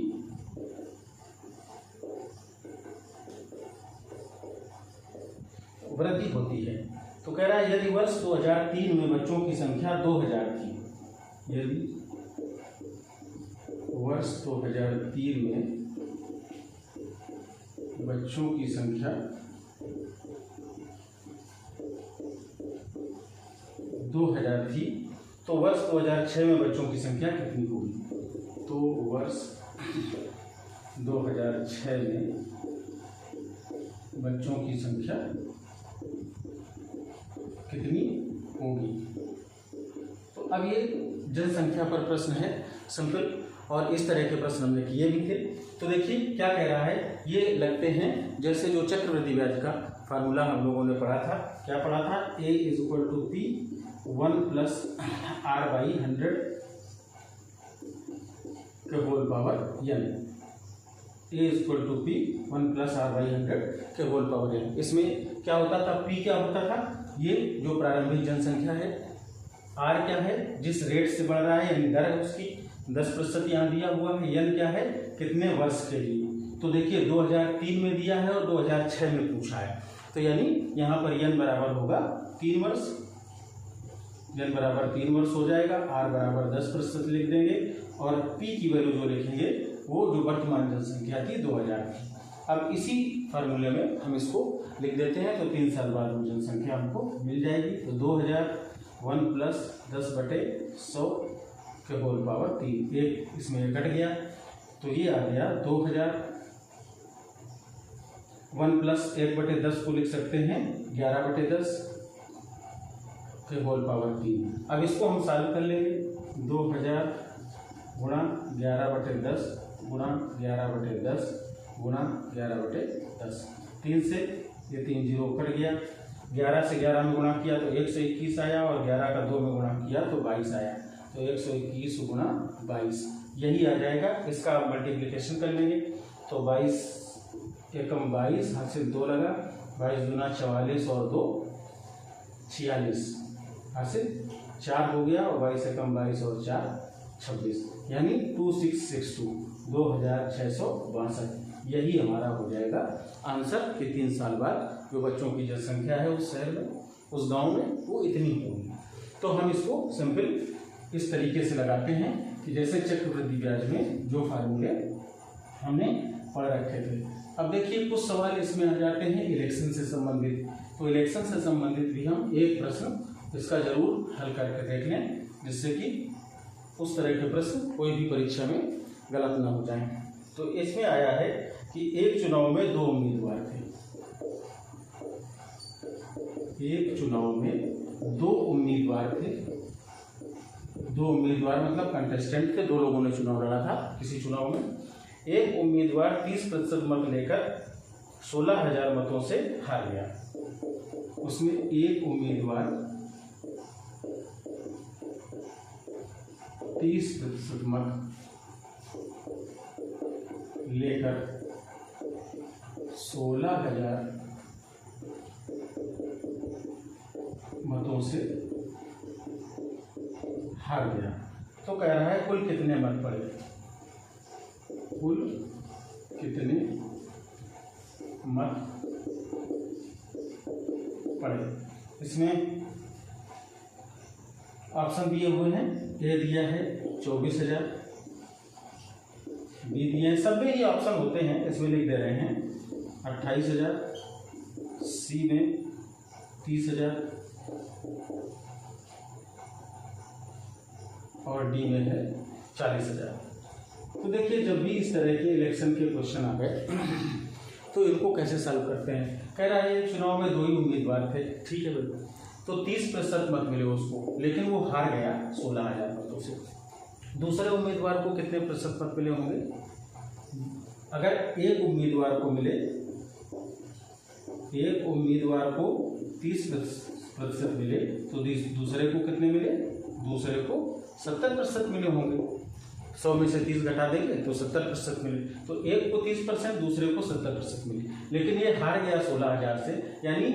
वृद्धि होती है। तो कह रहा है यदि वर्ष 2003 में बच्चों की संख्या 2000 थी, यदि वर्ष 2003 में बच्चों की संख्या 2000 थी, तो वर्ष 2006 में बच्चों की संख्या कितनी होगी? तो वर्ष 2006 में बच्चों की संख्या कितनी होगी? तो अब ये जनसंख्या पर प्रश्न है सिंपल, और इस तरह के प्रश्न हमने किए भी थे। तो देखिए क्या कह रहा है, ये लगते हैं जैसे जो चक्रवृद्धि ब्याज का फार्मूला हम लोगों ने पढ़ा था। क्या पढ़ा था? A = P 1 + R/100 के whole power n। A = P 1 + R/100 के होल पावर n। इसमें क्या होता था? P क्या होता था? ये जो प्रारंभिक जनसंख्या है, R क्या है? जिस रेट से बढ़ रहा है, यानी दर है उसकी 10% यहाँ दिया हुआ है। n क्या है? कितने वर्ष के लिए? तो देखिए 2003 में दिया है और 2006 में पूछा है, तो यानी यहाँ पर n बराबर होगा 3 वर्ष। n बराबर 3 वर्ष हो जाएगा। r बराबर 10% लिख देंगे और p की वैल्यू जो लिखेंगे वो जो वर्तमान जनसंख्या थी 2000 थी। अब इसी फार्मूले में हम इसको लिख देते हैं, तो 3 साल बाद वो जनसंख्या हमको मिल जाएगी। तो 2000 1 + 10/100 के होल पावर 3। एक इसमें कट गया, तो ये आ गया 2000। 1 + 1/10 को लिख सकते हैं 11/10 के होल पावर 3। अब इसको हम सॉल्व कर लेंगे। 2000 गुणा 11/10 गुणा 11/10 गुणा 11/10। 3 से ये 3 0 कट गया। 11 से 11 में गुणा किया तो 121 आया, और 11 का 2 में गुणा किया तो 22 आया। तो 121 गुणा 22 यही आ जाएगा। इसका आप मल्टीप्लिकेशन कर लेंगे तो 22 एकम 22 हासिल 2 लगा, 22 दूना 44 और 2 46 हासिल 4 हो गया, और 22 एकम 22 और 4 26, यानी 2662 2662। यही हमारा हो जाएगा आंसर कि 3 साल बाद जो बच्चों की जनसंख्या है उस शहर में, उस गांव में, वो इतनी होगी। तो हम इसको सिंपल इस तरीके से लगाते हैं कि जैसे चक्रवृद्धि ब्याज में जो फार्मूले हमने पढ़ रखे थे। अब देखिए कुछ सवाल इसमें आ जाते हैं इलेक्शन से संबंधित, तो इलेक्शन से संबंधित भी हम एक प्रश्न इसका जरूर हल करके देख लें, जिससे कि उस तरह के प्रश्न कोई भी परीक्षा में गलत ना हो जाए। तो इसमें आया है कि एक चुनाव में 2 उम्मीदवार थे। एक चुनाव में 2 उम्मीदवार थे। 2 उम्मीदवार मतलब कंटेस्टेंट थे, 2 लोगों ने चुनाव लड़ा था किसी चुनाव में। एक उम्मीदवार 30% मत लेकर 16,000 मतों से हार गया। उसमें एक उम्मीदवार 30% मत लेकर 16,000 मतों से हार गया। तो कह रहा है कुल कितने मत पड़े? कुल कितने मत पड़े? इसमें ऑप्शन दिए हुए हैं। ए दिया है 24,000, बी दिए हैं, सब में ये ऑप्शन होते हैं, इसमें लिख दे रहे हैं 28,000, सी में 30,000, और डी में है 40,000। तो देखिए जब भी इस तरह के इलेक्शन के क्वेश्चन आ गए तो इनको कैसे सॉल्व करते हैं। कह रहा है चुनाव में 2 ही उम्मीदवार थे, ठीक है भाई, तो 30% मत मिले उसको, लेकिन वो हार गया 16,000 मतों से। दूसरे उम्मीदवार को कितने प्रतिशत मत मिले होंगे? अगर एक उम्मीदवार को मिले, एक उम्मीदवार को 30% मिले तो दूसरे को कितने मिले? दूसरे को 70% मिले होंगे। 100 में से 30 घटा देंगे तो 70% मिले, तो एक को 30%, दूसरे को 70% मिले। लेकिन ये हार गया 16,000 से, यानी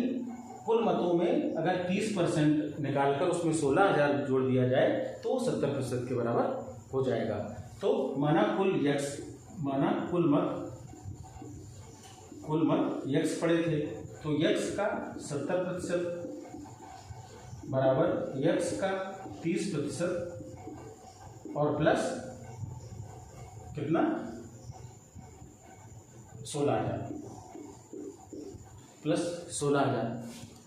कुल मतों में अगर 30% निकालकर उसमें 16,000 जोड़ दिया जाए तो 70% के बराबर हो जाएगा। तो माना कुल मत यक्स पड़े थे, तो यक्स का 70% बराबर यक्स का 30% और प्लस कितना? 16,000 प्लस 16,000,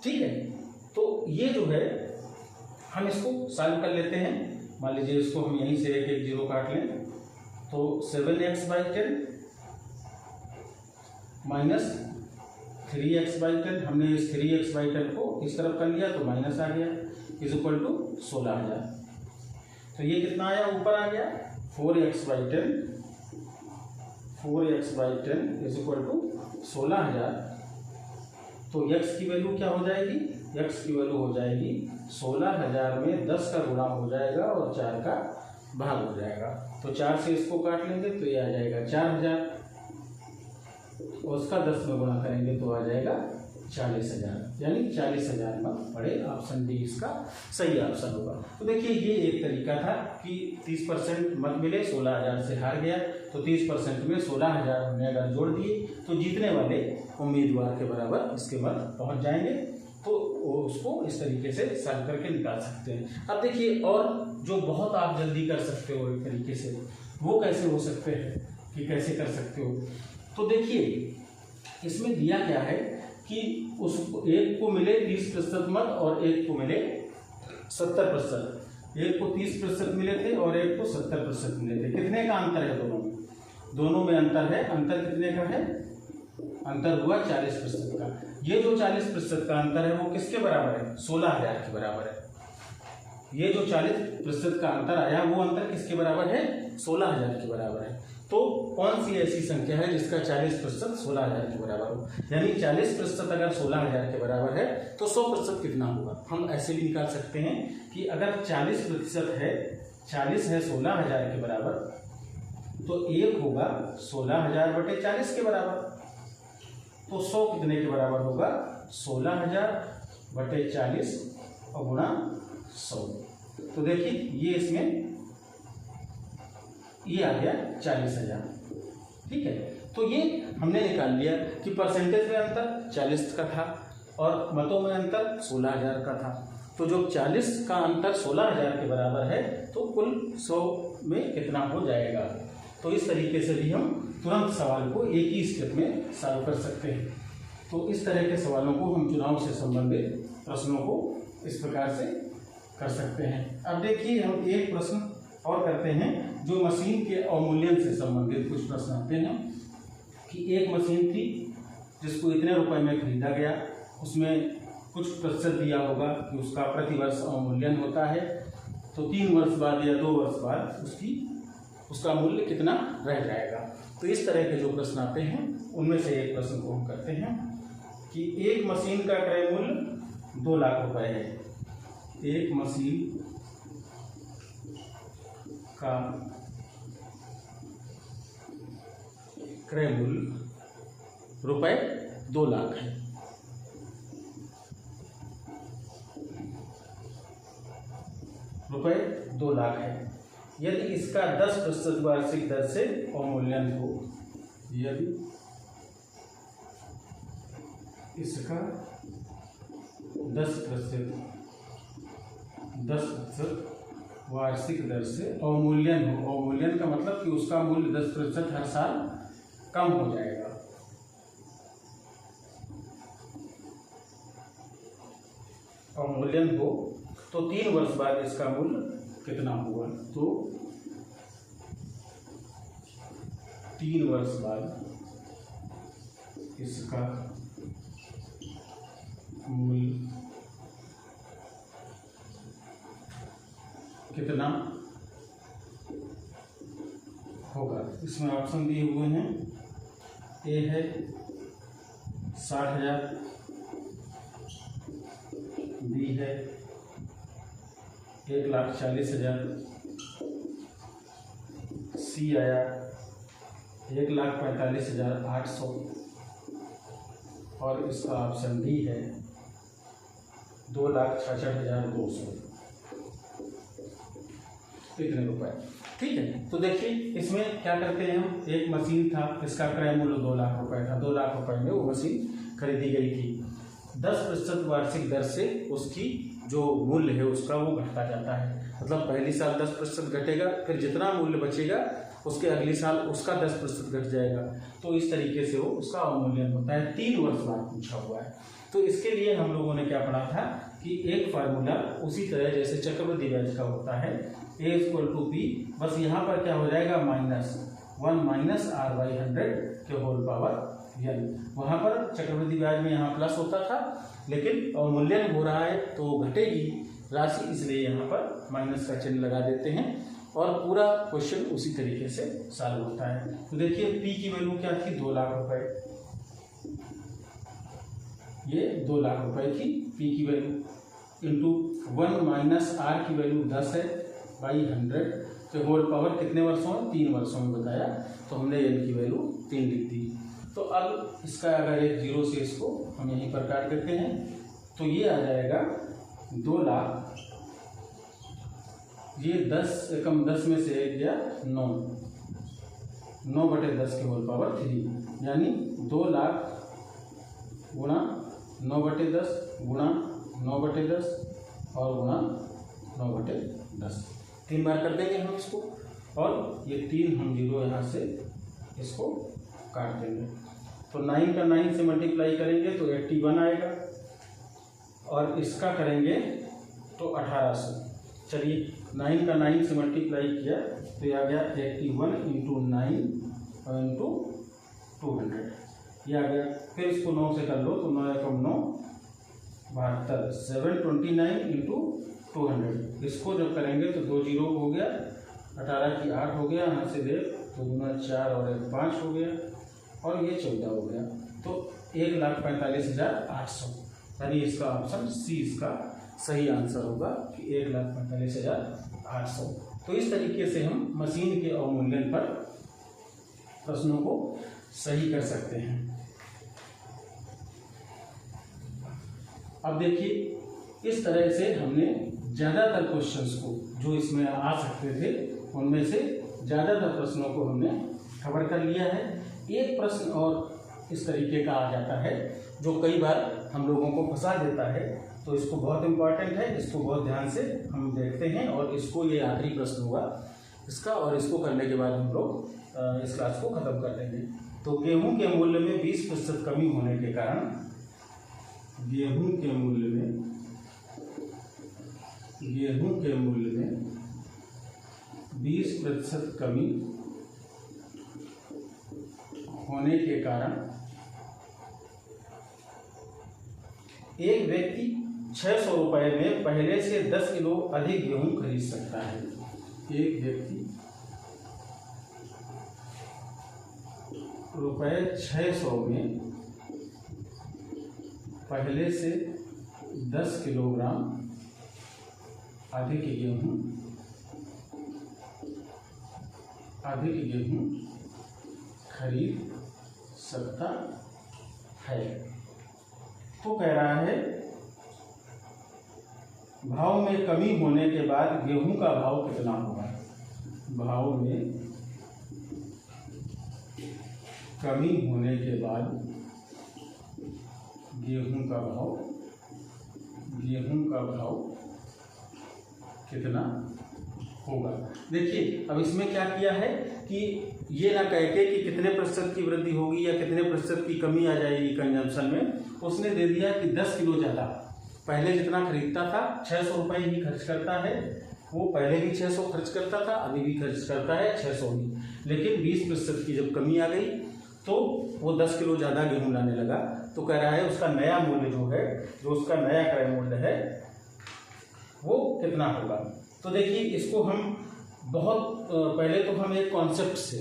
ठीक है। तो ये जो है हम इसको सॉल्व कर लेते हैं। मान लीजिए इसको हम यहीं से एक 0 काट लें, तो 7x/10 माइनस 3x/10, हमने इस 3x/10 को इस तरफ कर लिया तो माइनस आ गया, इज इक्वल टू 16,000। तो ये कितना आया? ऊपर आ गया 4x/10 इज इक्वल टू 16,000। तो x की वैल्यू क्या हो जाएगी? x की वैल्यू हो जाएगी 16,000 में 10 का गुणा हो जाएगा और 4 का भाग हो जाएगा। तो 4 से इसको काट लेंगे तो ये आ जाएगा 4,000, और उसका 10 में गुणा करेंगे तो आ जाएगा 40,000, यानी 40,000 मत पड़े। ऑप्शन डी इसका सही ऑप्शन होगा। तो देखिए ये एक तरीका था कि 30% मत मिले, 16,000 से हार गया, तो 30% में 16,000 हमने अगर जोड़ दिए तो जीतने वाले उम्मीदवार के बराबर इसके मत पहुंच जाएंगे। तो उसको इस तरीके से सॉल्व करके निकाल सकते हैं। अब देखिए और जो बहुत आप जल्दी कर सकते हो एक तरीके से, वो कैसे हो सकते हैं कि कैसे कर सकते हो। तो देखिए इसमें दिया क्या है कि उस एक को मिले 30% मत और एक को मिले 70%। एक को 30% मिले थे और एक को 70% मिले थे। कितने का अंतर है दोनों में? दोनों में अंतर है। अंतर कितने का है? अंतर हुआ 40% का। ये जो 40% का अंतर है वो किसके बराबर है? 16,000 के बराबर है। ये जो 40% का अंतर आया वो अंतर किसके बराबर है? 16,000 के बराबर है। तो कौन सी ऐसी संख्या है जिसका 40% 16,000 के बराबर हो? यानी 40% अगर 16,000 के बराबर है तो 100% कितना होगा? हम ऐसे भी निकाल सकते हैं कि अगर 40% है, 40 है 16,000 के बराबर, तो 1 होगा 16,000 बटे 40 के बराबर। तो 100 कितने के बराबर होगा? 16,000 बटे 40 और गुणा 100। तो देखिए ये इसमें ये आ गया 40,000, ठीक है। तो ये हमने निकाल लिया कि परसेंटेज में अंतर 40 का था और मतों में अंतर 16,000 का था। तो जो 40 का अंतर 16,000 के बराबर है तो कुल 100 में कितना हो जाएगा। तो इस तरीके से भी हम तुरंत सवाल को एक ही स्टेप में सॉल्व कर सकते हैं। तो इस तरह के सवालों को हम चुनाव से संबंधित प्रश्नों को इस प्रकार से कर सकते हैं। अब देखिए हम एक प्रश्न और करते हैं जो मशीन के अवमूल्यन से संबंधित कुछ प्रश्न आते हैं कि एक मशीन थी जिसको इतने रुपए में खरीदा गया, उसमें कुछ प्रतिशत दिया होगा कि उसका प्रतिवर्ष अवमूल्यन होता है, तो 3 वर्ष बाद या 2 वर्ष बाद उसका मूल्य कितना रह जाएगा। तो इस तरह के जो प्रश्न आते हैं उनमें से एक प्रश्न को हम करते हैं कि एक मशीन का क्रय मूल्य 2 लाख रुपए है। एक मशीन का क्रय मूल्य रुपए 2 लाख है। रुपए 2 लाख है। यदि इसका 10% वार्षिक दर से अवमूल्यन हो, यदि इसका 10% वार्षिक दर से अवमूल्यन हो, अवमूल्यन का मतलब कि उसका मूल्य 10% हर साल कम हो जाएगा। अवमूल्यन हो तो 3 वर्ष बाद इसका मूल्य कितना हुआ, तो 3 वर्ष बाद इसका मूल्य कितना होगा। इसमें ऑप्शन दिए हुए हैं, ए है 60,000, बी है 1,40,000, सी आया 1,45,800 और इसका ऑप्शन डी है 2,66,200। इतने रुपए, ठीक है। तो देखिए इसमें क्या करते हैं हम, एक मशीन था, इसका क्रय मूल्य 2 लाख रुपए था, 2 लाख रुपए में वो मशीन खरीदी गई थी। 10% वार्षिक दर से उसकी जो मूल्य है उसका वो घटता जाता है, मतलब पहली साल 10% घटेगा, फिर जितना मूल्य बचेगा उसके अगली साल उसका 10% घट जाएगा। तो इस तरीके से वो उसका अवमूल्यन होता है। 3 वर्ष बाद पूछा हुआ है। तो इसके लिए हम लोगों ने क्या पढ़ा था कि एक फार्मूला उसी तरह जैसे चक्रवृद्धि ब्याज का होता है, A = P, बस यहाँ पर क्या हो जाएगा, -1 - R/100 के होल पावर n। वहाँ पर चक्रवृद्धि ब्याज में यहाँ प्लस होता था, लेकिन अवमूल्यन हो रहा है तो घटेगी राशि, इसलिए यहाँ पर माइनस का चिन्ह लगा देते हैं और पूरा क्वेश्चन उसी तरीके से सॉल्व होता है। तो देखिए P की वैल्यू क्या थी, 2 लाख रुपए, ये 2 लाख रुपए की P की वैल्यू इंटू 1 - R की वैल्यू 10 है बाई 100 के होल पावर कितने वर्षों में, 3 वर्षों में बताया, तो हमने n की वैल्यू 3 लिख दी। तो अब इसका अगर एक 0 से इसको हम यहीं पर काट देते हैं तो ये आ जाएगा 2 लाख, ये 10 एकम 10 में से 1 गया 9, 9/10 के होल पावर 3, यानी 2 लाख गुणा 9/10 गुणा 9/10 और गुणा 9/10, 3 बार कर देंगे हम इसको, और ये 3 हम 0 यहाँ से इसको काट देंगे। तो 9 का 9 से मल्टीप्लाई करेंगे तो 81 आएगा, और इसका करेंगे तो 1800। चलिए 9 का 9 से मल्टीप्लाई किया तो ये आ गया 81 × 9 × 200, ये आ गया। फिर इसको 9 से कर लो तो 9 एकम 9 72, 729 × 200। इसको जब करेंगे तो 2 0 हो गया, 18 की 8 हो गया, यहाँ से देख तो 4 और 1 5 हो गया, और ये 14 हो गया, तो 1,45,800, यानी इसका ऑप्शन सी इसका सही आंसर होगा कि 1,45,800। तो इस तरीके से हम मशीन के अवमूल्यन पर प्रश्नों को सही कर सकते हैं। अब देखिए इस तरह से हमने ज़्यादातर क्वेश्चंस को जो इसमें आ सकते थे उनमें से ज़्यादातर प्रश्नों को हमने कवर कर लिया है। एक प्रश्न और इस तरीके का आ जाता है जो कई बार हम लोगों को फंसा देता है, तो इसको बहुत इम्पॉर्टेंट है, इसको बहुत ध्यान से हम देखते हैं, और इसको ये आखिरी प्रश्न होगा इसका, और इसको करने के बाद हम लोग इस क्लास को ख़त्म कर देंगे। तो गेहूं के मूल्य में 20% कमी होने के कारण, गेहूं के मूल्य में 20% कमी होने के कारण एक व्यक्ति 600 रुपये में पहले से 10 किलो अधिक गेहूं खरीद सकता है। एक व्यक्ति ₹600 में पहले से 10 किलोग्राम अधिक गेहूं खरीद सकता है। तो कह रहा है भाव में कमी होने के बाद गेहूं का भाव कितना होगा। भाव में कमी होने के बाद गेहूं का भाव कितना होगा। देखिए अब इसमें क्या किया है कि ये ना कह के कि कितने प्रतिशत की वृद्धि होगी या कितने प्रतिशत की कमी आ जाएगी कंजम्पशन में, उसने दे दिया कि 10 किलो ज़्यादा, पहले जितना खरीदता था 600 रुपये ही खर्च करता है, वो पहले भी 600 खर्च करता था, अभी भी खर्च करता है 600 ही, लेकिन 20% की जब कमी आ गई तो वो 10 किलो ज़्यादा गेहूँ लाने लगा। तो कह रहा है उसका नया मूल्य जो है, जो उसका नया क्रय मूल्य है वो कितना होगा। तो देखिए इसको हम बहुत पहले तो हम एक कॉन्सेप्ट से,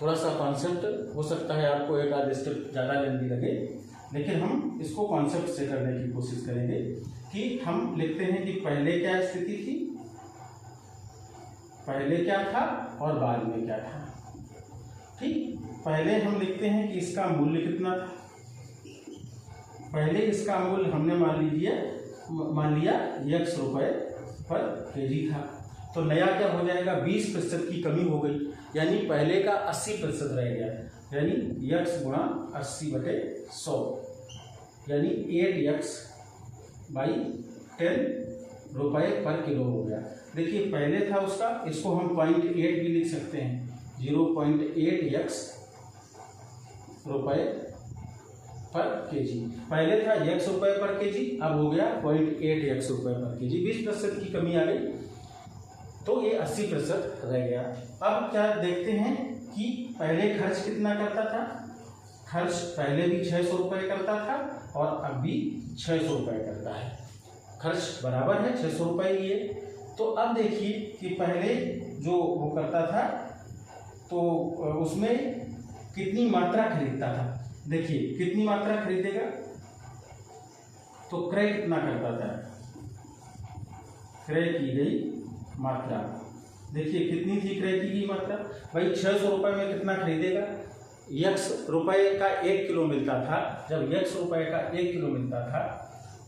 थोड़ा सा कॉन्सेप्ट हो सकता है आपको एक आध स्टेप ज़्यादा लेंदी लगे, लेकिन हम इसको कॉन्सेप्ट से करने की कोशिश करेंगे कि हम लिखते हैं कि पहले क्या स्थिति थी, पहले क्या था और बाद में क्या था। ठीक, पहले हम लिखते हैं कि इसका मूल्य कितना था। पहले इसका मूल्य हमने मान लिया x रुपये पर केजी था। तो नया क्या हो जाएगा, 20% की कमी हो गई, यानी पहले का 80% रह गया, यानी x गुणा 80/100 यानी 8x/10 रुपये पर किलो हो गया। देखिए पहले था उसका, इसको हम 0.8 भी लिख सकते हैं, 0.8x रुपये पर केजी। पहले था x रुपये पर केजी, अब हो गया 0.8x रुपये पर केजी। 20% की कमी आ गई तो ये 80% रह गया। अब क्या देखते हैं कि पहले खर्च कितना करता था। खर्च पहले भी 600 रुपये करता था और अब भी 600 रुपये करता है, खर्च बराबर है, 600 रुपये ही है। तो अब देखिए कि पहले जो वो करता था तो उसमें कितनी मात्रा खरीदता था। देखिए कितनी मात्रा खरीदेगा, तो क्रय कितना करता था, क्रय की गई मात्रा। देखिए कितनी थी क्रय की गई मात्रा, भाई 600 रुपये में कितना खरीदेगा। x रुपये का 1 किलो मिलता था, जब x रुपये का 1 किलो मिलता था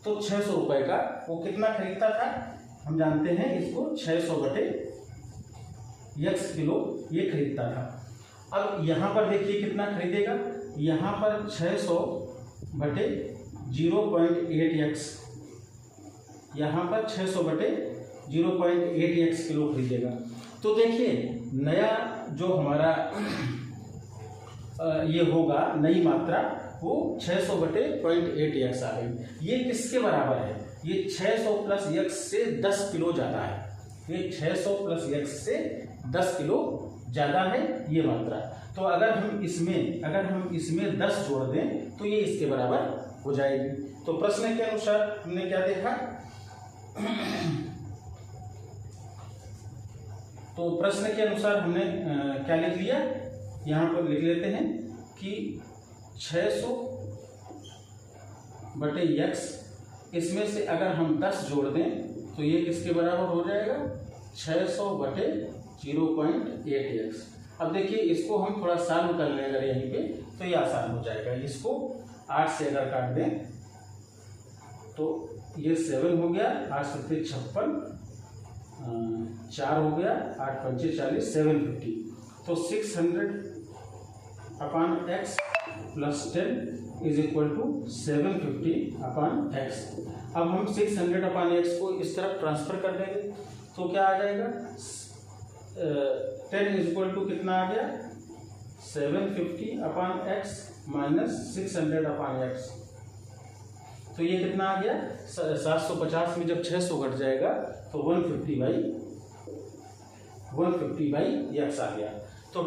तो 600 रुपये का वो कितना खरीदता था, हम जानते हैं इसको 600/x किलो ये खरीदता था। अब यहाँ पर देखिए कितना खरीदेगा, यहाँ पर 600/0.8x, यहाँ पर 600/0.8x किलो खरीदेगा। तो देखिए नया जो हमारा ये होगा नई मात्रा, वो 600/0.8x आ गई। ये किसके बराबर है, ये 600 + x से 10 किलो ज़्यादा है, ये 600 + x से 10 किलो ज़्यादा है ये मात्रा। तो अगर हम इसमें 10 जोड़ दें तो ये इसके बराबर हो जाएगी। तो प्रश्न के अनुसार हमने क्या देखा, तो प्रश्न के अनुसार हमने क्या लिख लिया, यहाँ पर लिख लेते हैं कि 600/x, इसमें से अगर हम 10 जोड़ दें तो ये किसके बराबर हो जाएगा, 600/0.8x। अब देखिए इसको हम थोड़ा सॉल्व कर लें अगर यहीं पे तो ये आसान हो जाएगा। इसको 8 से अगर काट दें तो ये 7 हो गया, 8 × 7 = 56, 4 हो गया, 8 × 5 = 40, 750। तो 600/x + 10 = 750/x। अब हम 600/x को इस तरफ ट्रांसफर कर देंगे तो क्या आ जाएगा, 10 = कितना आ गया, 750/x - 600/x। तो ये कितना आ गया, 750 में जब 600 घट जाएगा तो 150/x आ गया। तो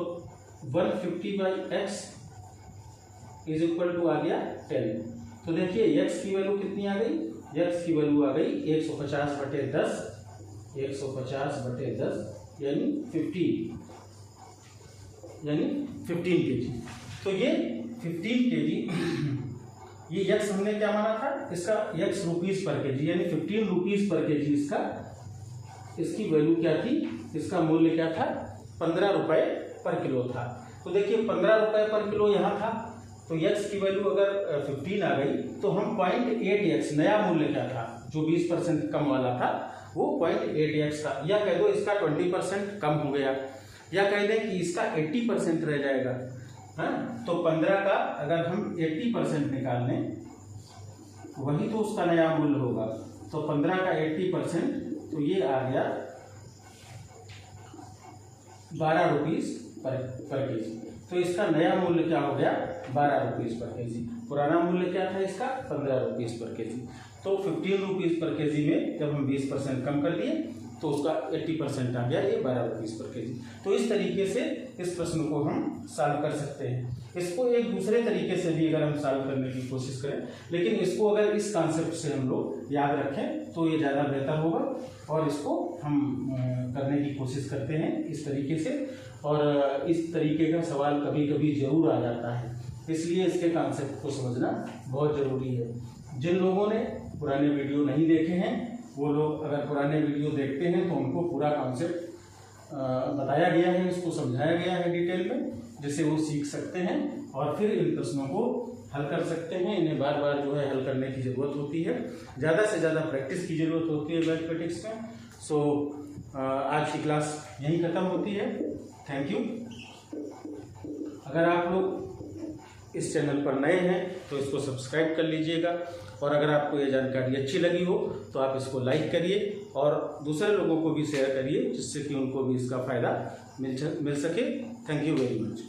150/x = आ गया 10। तो देखिए x की वैल्यू कितनी आ गई, x की वैल्यू आ गई 150/10, 150/10 यानी 15 kg। तो ये 15 kg, ये x हमने क्या माना था, इसका x रुपीस पर केजी यानी 15 रुपीस पर केजी इसकी वैल्यू क्या थी, इसका मूल्य क्या था, 15 रुपये पर किलो था। तो देखिए 15 रुपये पर किलो यहाँ था, तो x की वैल्यू अगर 15 आ गई तो हम 0.8x, नया मूल्य क्या था जो 20% कम वाला था वो 0.8x था, या कह दो इसका 20% कम हो गया, या कह दें कि इसका 80% रह जाएगा। हाँ, तो 15 का अगर हम 80% निकाल लें वही तो उसका नया मूल्य होगा। तो 15 का 80% तो ये आ गया 12 रुपीस पर केजी। तो इसका नया मूल्य क्या हो गया, 12 रुपीस पर केजी। पुराना मूल्य क्या था इसका, 15 रुपीस पर केजी। तो 15 रुपीस पर केजी में जब हम 20% कम कर दिए तो उसका 80% आ गया, ये 12 रुपीज़ पर केजी। तो इस तरीके से इस प्रश्न को हम सॉल्व कर सकते हैं। इसको एक दूसरे तरीके से भी अगर हम सॉल्व करने की कोशिश करें, लेकिन इसको अगर इस कॉन्सेप्ट से हम लोग याद रखें तो ये ज़्यादा बेहतर होगा, और इसको हम करने की कोशिश करते हैं इस तरीके से। और इस तरीके का सवाल कभी कभी ज़रूर आ जाता है, इसलिए इसके कॉन्सेप्ट को समझना बहुत ज़रूरी है। जिन लोगों ने पुराने वीडियो नहीं देखे हैं, वो लोग अगर पुराने वीडियो देखते हैं तो उनको पूरा कॉन्सेप्ट बताया गया है, इसको समझाया गया है डिटेल में, जिससे वो सीख सकते हैं और फिर इन प्रश्नों को हल कर सकते हैं। इन्हें बार बार जो है हल करने की ज़रूरत होती है, ज़्यादा से ज़्यादा प्रैक्टिस की ज़रूरत होती है मैथमेटिक्स में। सो आज की क्लास यहीं ख़त्म होती है। Thank you. अगर आप लोग इस चैनल पर नए हैं तो इसको सब्सक्राइब कर लीजिएगा, और अगर आपको ये जानकारी अच्छी लगी हो तो आप इसको लाइक करिए और दूसरे लोगों को भी शेयर करिए, जिससे कि उनको भी इसका फ़ायदा मिल सके। Thank you very much.